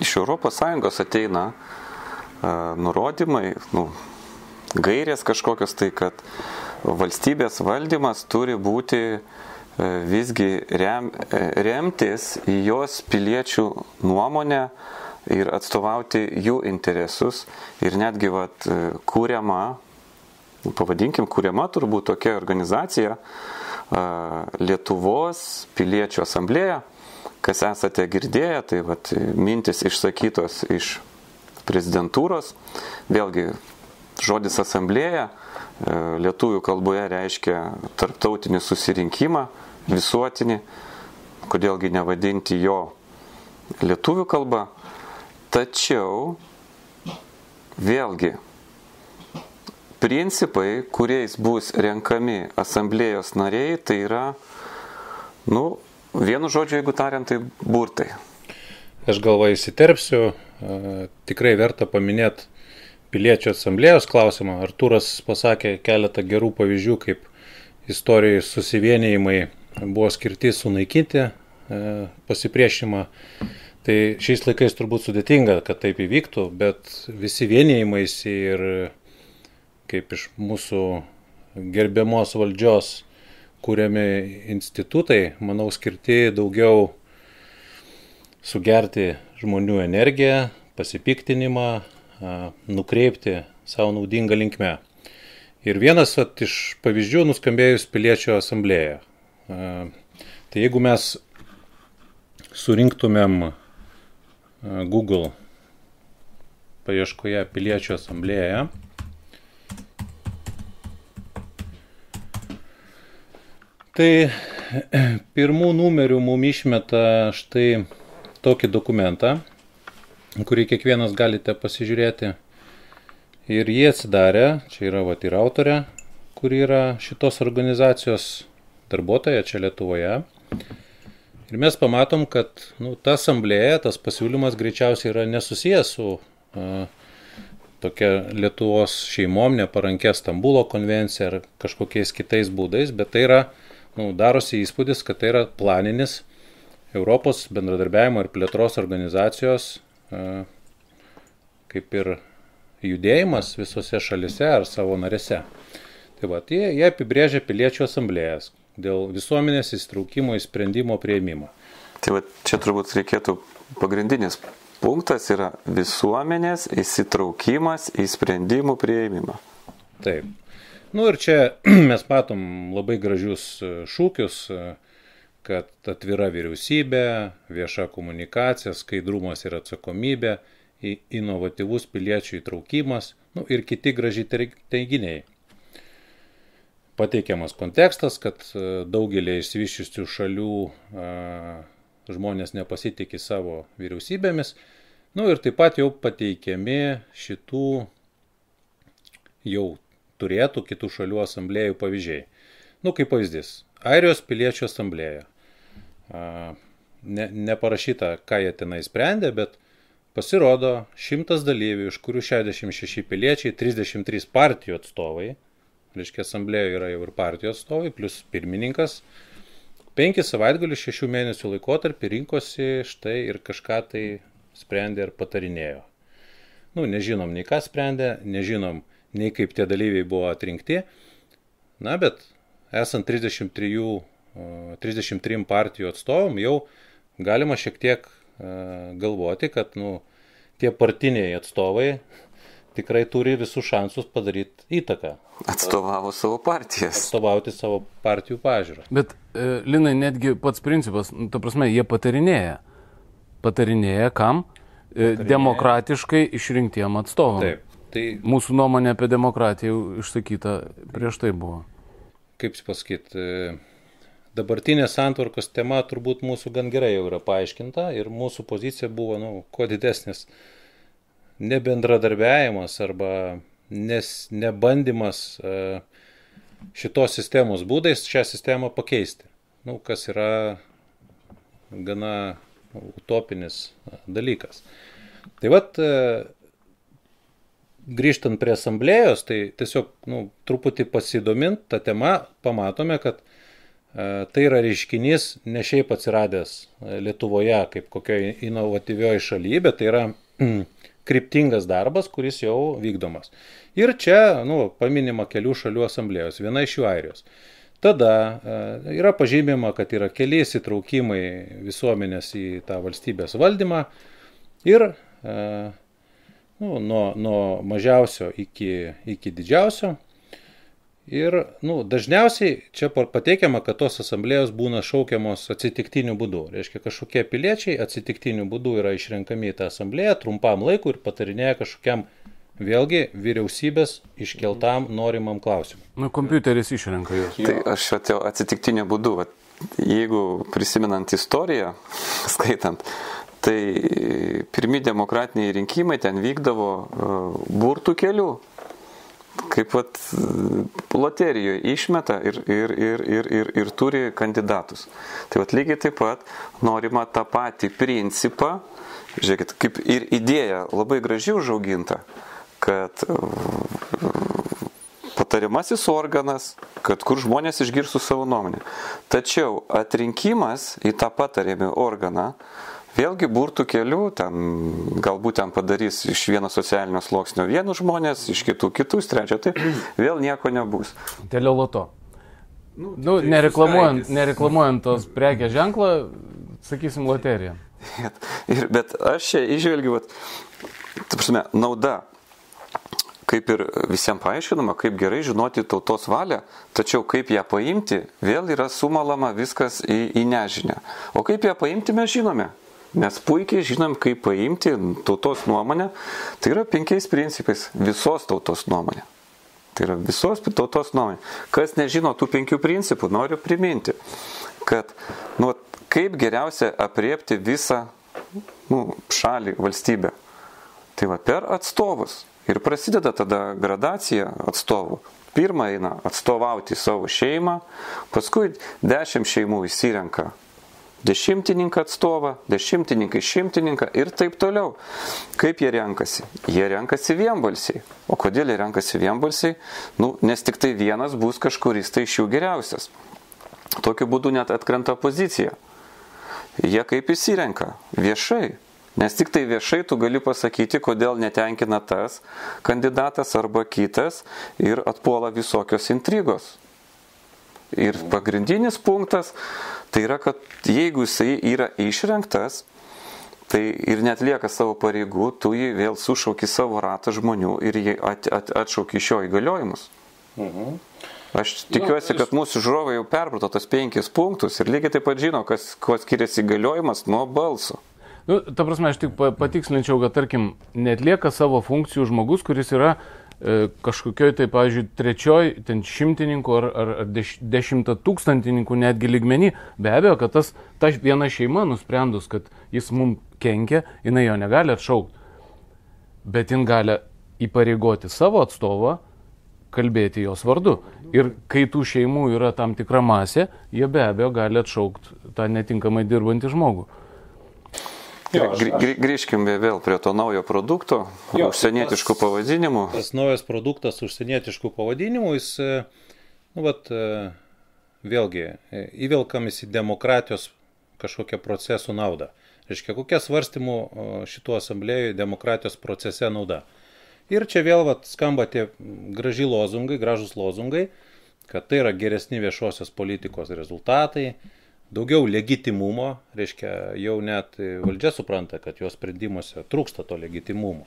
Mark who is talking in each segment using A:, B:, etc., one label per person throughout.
A: iš ES ateina nurodymai, gairės kažkokios, tai kad valstybės valdymas turi būti visgi remtis į jos piliečių nuomonę ir atstovauti jų interesus. Ir netgi kūriama turbūt tokia organizacija Lietuvos piliečių asamblėja, kas esate girdėję, tai mintis išsakytos iš prezidentūros. Vėlgi, žodis asamblėja lietuvių kalboje reiškia tarptautinį susirinkimą, visuotinį, kodėlgi nevadinti jo lietuvių kalba. Tačiau, vėlgi, principai, kuriais bus renkami asamblėjos nariai, tai yra, vienu žodžiu, jeigu tariant, tai burtai.
B: Aš galvoju įsiterpsiu, tikrai verta paminėti piliečių asamblėjos klausimą. Artūras pasakė keletą gerų pavyzdžių, kaip istorijai susivienijimai buvo skirti sunaikinti pasipriešinimą. Tai šiais laikais turbūt sudėtinga, kad taip įvyktų, bet visi vienijimais ir kaip iš mūsų gerbiamos valdžios kūriami institutai, manau, skirti daugiau sugerti žmonių energiją, pasipiktinimą, nukreipti savo naudingą linkmę. Ir vienas iš pavyzdžių nuskambėjus piliečių asamblėje. Tai jeigu mes surinktumėm Google paieškoje piliečių asamblėje, tai pirmų numerių mum išmeta štai tokį dokumentą, kurį kiekvienas galite pasižiūrėti. Ir jie atsidarė, čia yra ir autorė, kuri yra šitos organizacijos darbuotoja čia Lietuvoje. Ir mes pamatom, kad ta asamblėja, tas pasiūlymas greičiausiai yra nesusijęs su tokia Lietuvos šeimom neparankia Stambulo konvencija ar kažkokiais kitais būdais, bet tai yra, darosi įspūdis, kad tai yra planinis Europos bendradarbiavimo ir plėtros organizacijos kaip ir judėjimas visose šalise ar savo narėse. Tai jie apibrėžia piliečių asamblėjas dėl visuomenės įsitraukimo į sprendimo priėmimą.
A: Tai čia turbūt reikėtų pagrindinis punktas yra visuomenės įsitraukimas į sprendimų priėmimą.
B: Taip. Ir čia mes matom labai gražius šūkius, kad atvira vyriausybė, vieša komunikacija, skaidrumas ir atsakomybė, inovatyvus piliečių įtraukimas, ir kiti graži teiginiai. Pateikiamas kontekstas, kad daugelį išsivysčiusių šalių žmonės nepasitikė savo vyriausybėmis, ir taip pat jau pateikiami šitų jau turėtų kitų šalių asamblėjų pavyzdžiai. Kaip pavyzdys, Airijos piliečių asamblėja. Neparašyta, ką jie tenai sprendė, bet pasirodo 100 dalyvių, iš kurių 66 piliečiai, 33 partijų atstovai, reiškia asamblėjoje yra jau ir partijų atstovai, plus pirmininkas, 5 savaitgalius 6 mėnesių laikotarpį rinkosi štai ir kažką tai sprendė ir patarinėjo. Nežinom nei ką sprendė, nežinom nei kaip tie dalyviai buvo atrinkti, bet esant 33 partijų atstovom, jau galima šiek tiek galvoti, kad tie partiniai atstovai tikrai turi visus šansus padaryti įtaką.
A: Atstovavo savo partijas.
B: Atstovauti savo partijų pažiūrą.
C: Bet, Linai, netgi pats principas, ta prasme, jie patarinėja. Patarinėja kam? Demokratiškai išrinktiem atstovam.
B: Taip. Tai
C: mūsų nuomonė apie demokratiją išsakyta prieš tai buvo.
B: Kaip pasakyti, dabartinė santvarkos tema turbūt mūsų gan gerai jau yra paaiškinta ir mūsų pozicija buvo, kuo didesnis nebendradarbiavimas arba nebandymas šitos sistemos būdais šią sistemą pakeisti, kas yra gana utopinis dalykas. Tai grįžtant prie asamblėjos, tai tiesiog truputį pasidomint tą temą, pamatome, kad tai yra reiškinys ne šiaip atsiradęs Lietuvoje kaip kokioje inovatyvioje šalyje, bet tai yra kryptingas darbas, kuris jau vykdomas. Ir čia paminima kelių šalių asamblėjos, viena iš jų Airijos. Tada yra pažymima, kad yra keli įsitraukimai visuomenės į tą valstybės valdymą ir nuo mažiausio iki didžiausio. Ir dažniausiai čia pateikiama, kad tos asamblėjos būna šaukiamos atsitiktiniu būdu. Reiškia, kažkokie piliečiai atsitiktiniu būdu yra išrenkami į tą asamblėją trumpam laikui ir patarinėja kažkokiam vėlgi vyriausybės iškeltam norimam klausimui.
C: Kompiuteris išrenka juos.
A: Tai aš atėjau atsitiktiniu būdu. Jeigu prisimenant istoriją, skaitant, tai pirmi demokratiniai rinkimai ten vykdavo burtų keliu. Kaip loterijoje išmeta ir turi kandidatus. Tai lygiai taip pat norima tą patį principą, žiūrėkit, kaip ir idėja labai gražiai užauginta, kad patariamasis organas, kad kur žmonės išgirstų savo nuomonę. Tačiau atrinkimas į tą patariamį organą vėlgi burtų kelių, galbūt ten padarys iš vieno socialinio sluoksnio vienus žmonės, iš kitų kitus, trečio, tai vėl nieko nebus.
C: Teleloto. Nereklamuojant tos prekės ženklą, sakysim, loteriją.
A: Bet aš čia išvelgiu, nauda. Kaip ir visiems paaiškinama, kaip gerai žinoti tautos valią, tačiau kaip ją paimti, vėl yra sumalama viskas į nežinią. O kaip ją paimti mes žinome. Mes puikiai žinom, kaip paimti tautos nuomonę. Tai yra 5 principais visos tautos nuomonė. Tai yra visos tautos nuomonė. Kas nežino tų 5 principų, noriu priminti, kad kaip geriausia apriepti visą šalį, valstybę. Tai per atstovus. Ir prasideda tada gradacija atstovų. Pirma eina atstovauti savo šeimą, paskui 10 šeimų įsirenka 10-tininką atstovą, 10-tininkai 100-tininką ir taip toliau. Kaip jie renkasi? Jie renkasi vienbalsiai. O kodėl jie renkasi vienbalsiai? Nes tik tai vienas bus kažkuris tai iš jų geriausias. Tokiu būdu net atkrenta pozicija. Jie kaip įsirenka? Viešai. Nes tik tai viešai tu gali pasakyti, kodėl netenkina tas kandidatas arba kitas ir atpuola visokios intrigos. Ir pagrindinis punktas tai yra, kad jeigu jisai yra išrinktas, tai ir netlieka savo pareigų, tu jį vėl sušauki savo ratą žmonių ir jį atšauki iš jo įgaliojimus. Aš tikiuosi, kad mūsų žiūrovai jau perprato tas 5 punktus ir lygiai taip pat žino, kuo skiriasi įgaliojimas nuo balso.
C: Ta prasme, aš tik patikslinčiau, kad, tarkim, netlieka savo funkcijų žmogus, kuris yra kažkokioj, tai, pavyzdžiui, trečioj, ten 100-tininkų ar 10-tūkstantininkų netgi lygmenį. Be abejo, kad ta viena šeima nusprendus, kad jis mums kenkia, jinai jo negali atšaukti. Bet jin gali įpareigoti savo atstovą, kalbėti jos vardu. Ir kai tų šeimų yra tam tikra masė, jie be abejo gali atšaukti tą netinkamai dirbantį žmogų.
A: Grįžkime vėl prie to naujo produkto, užsienietiškų pavadinimų.
B: Tas naujas produktas užsienietiškų pavadinimų, jis, vėlgi, įvelkamis į demokratijos kažkokią procesų naudą. Reiškia, kokia svarstymų šitų asamblėjų demokratijos procese nauda. Ir čia vėl skamba tie gražus lozungai, kad tai yra geresni viešosios politikos rezultatai, daugiau legitimumo, reiškia, jau net valdžia supranta, kad jos sprendimuose trūksta to legitimumo.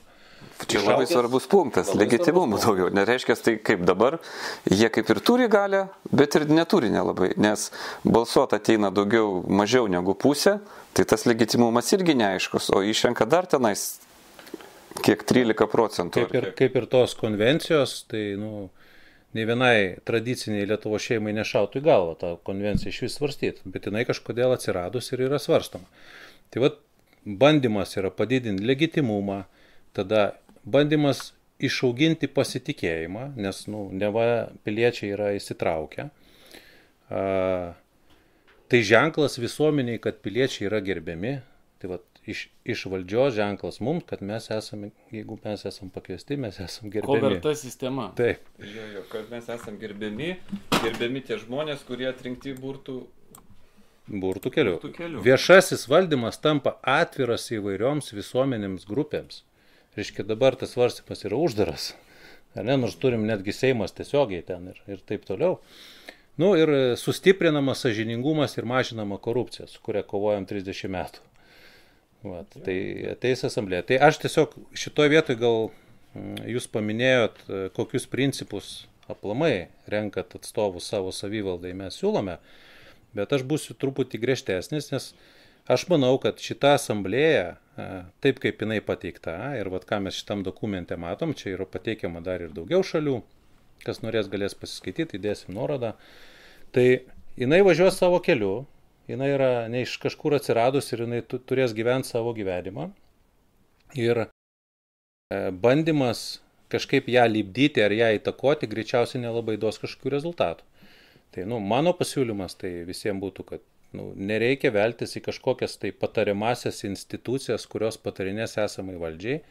A: Čia labai svarbus punktas, legitimumo daugiau. Nereiškia, tai kaip dabar, jie kaip ir turi galę, bet ir neturi nelabai, nes balsuot ateina mažiau negu pusė, tai tas legitimumas irgi neaiškus, o išrenka dar tenais kiek 13%.
B: Kaip ir tos konvencijos, tai, nei vienai tradiciniai Lietuvos šeimai nešautų į galvą tą konvenciją iš vis svarstyti, bet jinai kažkodėl atsiradus ir yra svarstoma. Tai bandymas yra padidinti legitimumą, tada bandymas išauginti pasitikėjimą, nes neva piliečiai yra įsitraukę. Tai ženklas visuomeniai, kad piliečiai yra gerbiami. Tai iš valdžios ženklas mums, kad mes esame, jeigu mes esame pakviesti, mes esame gerbiami.
C: Ko verta sistema.
B: Taip.
A: Kad mes esame gerbiami tie žmonės, kurie atrinkti burtų
B: keliu. Viešasis valdymas tampa atviras įvairioms visuomenėms grupėms. Reiškia, dabar tas svarstymas yra uždaras. Ne, nors turim netgi Seimas tiesiogiai ten ir taip toliau. Ir sustiprinamas sąžiningumas ir mažinama korupcija, su kuria kovojam 30 metų. Tai ateis asamblėje. Tai aš tiesiog šitoje vietoje gal jūs paminėjot, kokius principus aplamai renkat atstovus savo savivaldai mes siūlome, bet aš būsiu truputį griežtesnis, nes aš manau, kad šita asamblėja, taip kaip jinai pateikta, ir ką mes šitam dokumente matom, čia yra pateikiama dar ir daugiau šalių, kas norės galės pasiskaityti, įdėsim nuorodą. Tai jinai važiuos savo keliu, jinai yra ne iš kažkur atsiradus ir jinai turės gyventi savo gyvenimą. Ir bandymas kažkaip ją lipdyti ar ją įtakoti greičiausiai nelabai duos kažkokių rezultatų. Tai mano pasiūlymas tai visiems būtų, kad nereikia veltis į kažkokias tai patariamasias institucijas, kurios patarinės esamai valdžiai,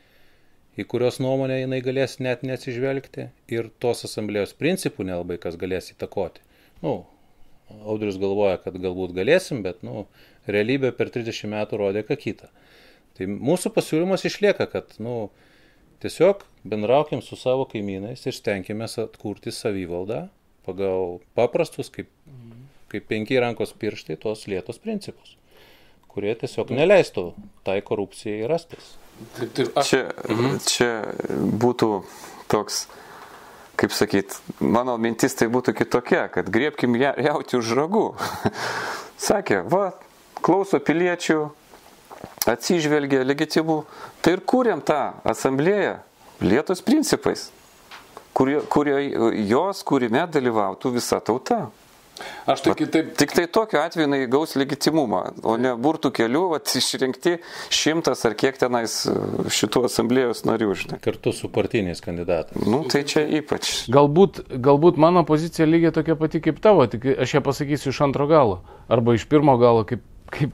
B: į kurios nuomonę jinai galės net neatsižvelgti ir tos asamblėjos principų nelabai kas galės įtakoti. Audrius galvoja, kad galbūt galėsim, bet realybė per 30 metų rodė ką kitą. Tai mūsų pasiūlymas išlieka, kad tiesiog bendraukim su savo kaimynais ir stenkimės atkurti savivaldą pagal paprastus, kaip 5 rankos pirštai, tos lėtos principus, kurie tiesiog neleistų tai korupcijai rastis.
A: Čia būtų toks, kaip sakyt, mano mintis tai būtų kitokia, kad griebkim jauti už ragų. Sakė, klauso piliečių, atsižvelgia legitimų, tai ir kūrėm tą asamblėją lėtos principais, jos kūrime dalyvautų visa tauta.
C: Aš tai kitaip.
A: Tik tai tokiu atveju jinai gaus legitimumą, o ne burtų kelių, išrinkti 100 ar kiek tenais šitų asamblėjos narių, žinai.
B: Kartu su partiniais kandidatais.
A: Tai čia ypač.
C: Galbūt mano pozicija lygiai tokia pati kaip tavo, tik aš ją pasakysiu iš antro galo, arba iš pirmo galo, kaip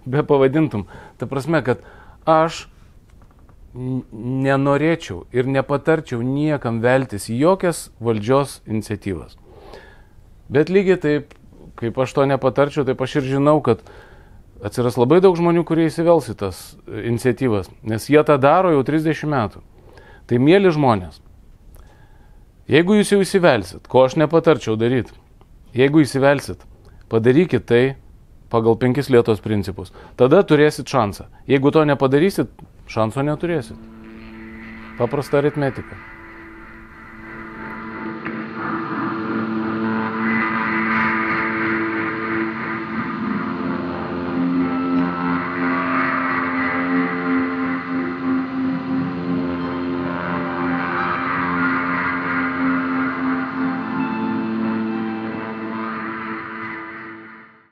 C: be pavadintum. Ta prasme, kad aš nenorėčiau ir nepatarčiau niekam veltis į jokias valdžios iniciatyvas. Bet lygiai taip, kaip aš to nepatarčiau, taip aš ir žinau, kad atsiras labai daug žmonių, kurie įsivels į tas iniciatyvas, nes jie tą daro jau 30 metų. Tai mėly žmonės, jeigu jūs jau įsivelsit, ko aš nepatarčiau daryti, jeigu įsivelsit, padarykit tai pagal 5 lėtos principus, tada turėsit šansą. Jeigu to nepadarysit, šanso neturėsit. Paprasta aritmetika.